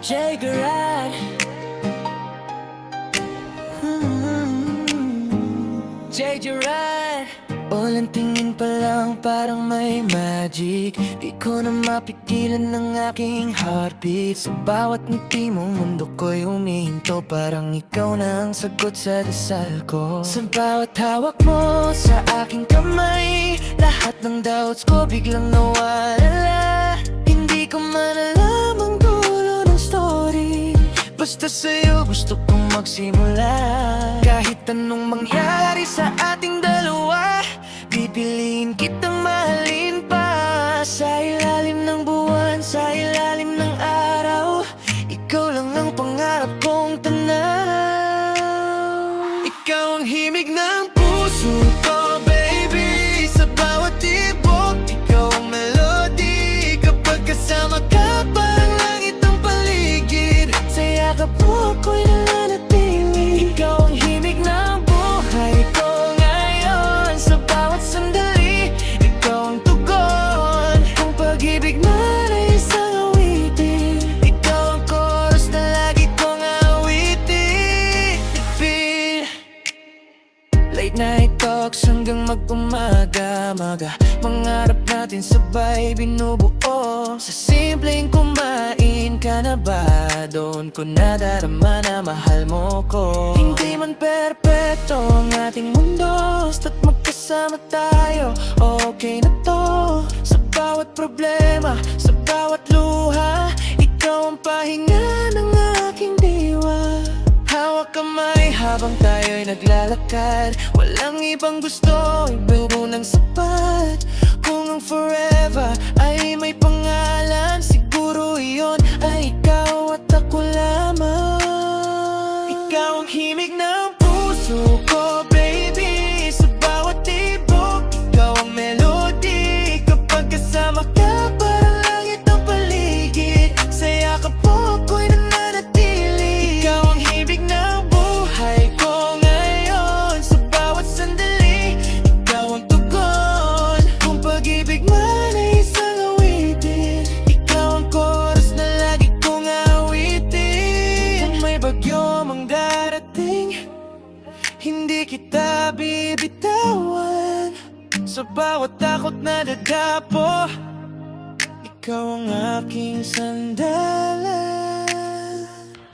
J. Garad. J. Garad. Walang tingin pa lang parang may magic. Di ko na mapigilan ng aking heartbeat. Sa bawat ngiti mo mundo ko'y humihinto. Parang ikaw na ang sagot sa dasal ko. Sa bawat hawak mo sa aking kamay, lahat ng doubts ko biglang nawalala. Hindi ko man alam ang dulo ng story, basta sa'yo gusto kong magsimula. Kahit anong mangyari sa ating dalawa, pipiliin kitang mahalin pa. Sa ilalim ng buwan, sa ilalim ng araw, ikaw lang ang pangarap kong tanaw. Ikaw ang himig ng puso ko, baby. Sa bawat tibok, ikaw ang melody. Kapag kasama ka, parang langit ang paligid. Sa yakap mo ko'y nananatili. Ikaw ang himig ng buhay ko ngayon. Sa bawat sandali, ikaw ang tugon. Kung pag-ibig man ay isang awitin, ikaw ang chorus na lagi kong awitin. Late night talks hanggang mag-umaga-maga, mangarap natin sabay binubuo. Sa simpleng kumain ka na ba, doon ko nadarama na mahal mo ko. Hindi man perpekto ang ating mundo, basta't magkasama tayo, okay na to. Sa bawat problema, sa bawat luha, ikaw ang pahinga ng aking diwa. Hawak kamay habang tayo'y naglalakad, walang ibang gusto, ibuo ng sapat. Kung ang forever ay may pangalan, siguro iyon ay ikaw at ako lamang. Ikaw ang himig ng puso ko, baby. Sa bawat tibok, ikaw ang melody. Kapag kasama ka, parang langit ang paligid. Sa yakap mo ko'y nananatili. Ikaw ang himig ng buhay ko ngayon. Sa bawat sandali, ikaw ang tugon. Kung pag-ibig man ay isang awitin, ikaw ang chorus na lagi kong awitin. Kung may bagyo mang darating, hindi kita bibitawan. Sa bawat takot na dadapo, ikaw ang aking sandalan.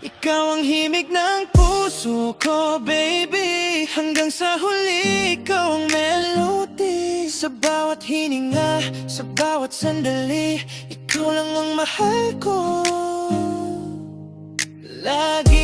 Ikaw ang himig ng puso ko, baby. Hanggang sa huli, ikaw ang melody. Sa bawat hininga, sa bawat sandali, ikaw lang ang mahal ko lagi.